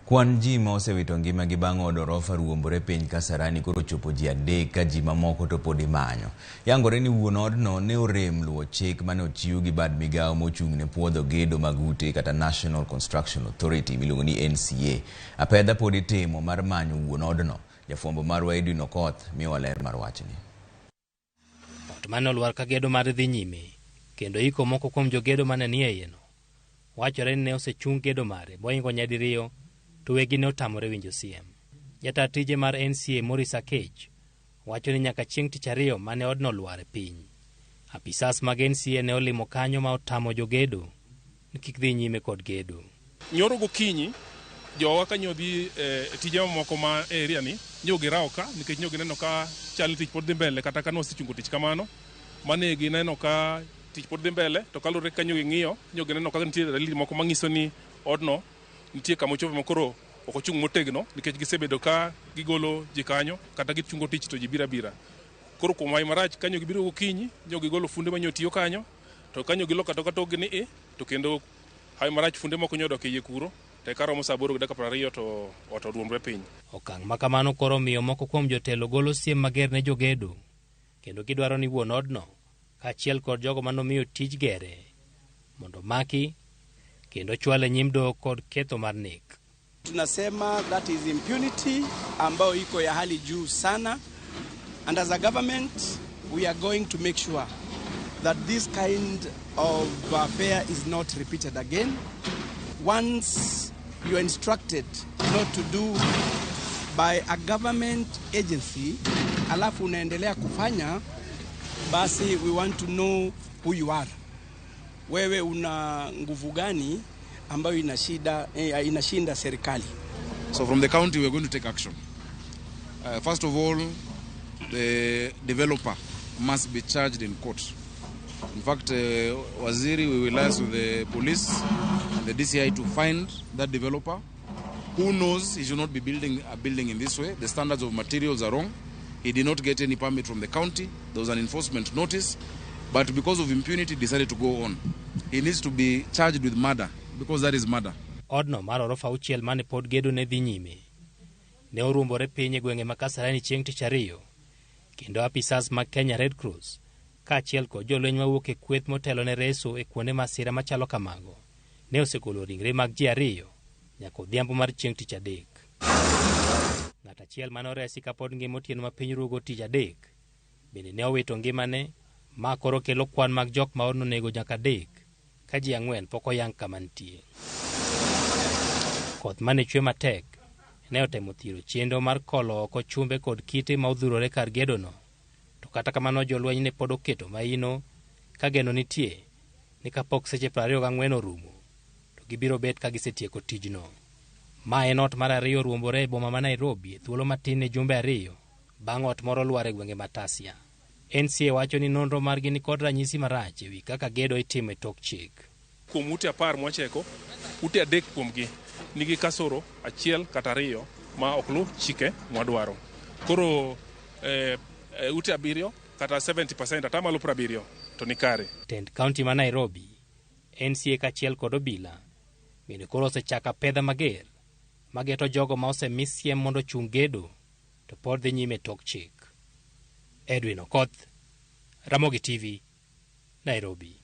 Kwand ji ma osewito ngimagi bang' od orofa ruombore piny Kasarani koro chopo ji 3 ka ji mamoko to pod imanyo. Yangore ni wuon odno ne orem luwo chik mane ochiw gi bad migawo mochung' ne puodho gedo mag ute kata National Construction Authority miluongo ni NCA. Apedha pod itimo mar manyo wuon odno. Jafwambo marwa owito miyowa ler mar wachni. Ot mane olwar ka gedo mar dhi nyime kendo iko moko kuom jogedo mane ni e iye no. Wachore ni ne osechung gedo mare moingo nyadiriyo to wegi ne otamore winjo siem. Jata tije mar NCA Morisa Kech wacho ni nyaka chieng' tich ariyo mane odno olwar piny. Apisas mag NCA ne olimo kanyo ma otamo jogedo ni kik dhi nyime kod gedo. Nyoro gokinyi jowa ka nyodhi tije moko ma area ni nyogi rawo ka nikech nyogi neno ka chal tich pod dhi mbele kata ka nosechungo tich kamano mane gineno ka tich pod dhi mbele to kalure ka nyogi ng'iyo nyogi neno ka nitie dalili moko manyiso ni odno nitie kama ochopo makoro ok ochung' motegno nikech gisebedo ka gigolo ji kanyo kata gichungo tich to ji bira. Koro kuom wai marach kanyo gibiro gokinyi nyogi golo funde manyotiyo kanyo to kanyo giloka to katog ni to kendo hai marach funde moko nyodok e kuro te karomo saa 8:20 to oruomre piny. Okang' makamano koro miyo moko kuom jotelo golo siem mager ne jogedo kendo gidwaro ni wuon odno kaachiel kod jogo manomiyo tij gere mondo maki kendo chwale nyim doho kod ketho mar nek. Tunasema that is impunity ambayo iko ya hali juu sana, and as a government we are going to make sure that this kind of affair is not repeated again. Once you are instructed not to do by a government agency alafu unaendelea kufanya, basi we want to know who you are. Wewe una nguvu gani ambayo inashinda serikali? So from the county we are going to take action. First of all, the developer must be charged in court. In fact, Waziri, we will liaise with the police and the DCI to find that developer who knows he should not be building a building in this way. The standards of materials are wrong. He did not get any permit from the county. There was an enforcement notice, but because of impunity decided to go on. He needs to be charged with murder because that is murder. Odno mar orofa auchiel mane pod gedo ne dhi nyime ne oruombore piny e gwenge ma Kasarani chieng' tich ariyo kendo apisas mag Kenya Red Cross kaachiel kod jolweny mawuok e kweth motelo ne reso e kuonde masira machalo kamago ne osegolo ringre mag ji 2 nyaka odhiambo mar chieng' tich adek. Ng'at achiel mane oresi kapod ngima otieno ma piny ruogo tich adek bende ne owito ngimane, ma koro kelo kwan mag jok ma odno nego nyaka 3 ka ji 4 pok oyang kama nitie. Koth mane chwe matek ne otemo thiro chenro mar kolo oko chumbe kod kite ma odhurore kar gedono, to kata kamano jolweny ne pod oketo maino ka geno nitie ni kapok seche 24 orumo to gibiro bet ka gisetieko tijno. Ma en ot mar 2 ruombore e boma ma Nairobi e thuolo matin ne jumbe 2 bang' ot moro lwar e gwenge Matasia. NCA wacho ni nonro margi ni kod ranyisi marach ewi kaka gedo itimo e tok chik. Kuom ute 10 mocheko, ute 3 kuomgi nigi kasoro 1 kata 2 ma ok lu chike mwadwaro. Koro ute 7 kata 70% atamalo 70 to ni kare. Tend County ma Nairobi, NCA kaachiel kod obila bende koro osechaka pedha mager mageto jogo ma osemisiem mondo chung gedo to pod dhi nyime tok chik. Edwin Okoth, Ramogi TV, Nairobi.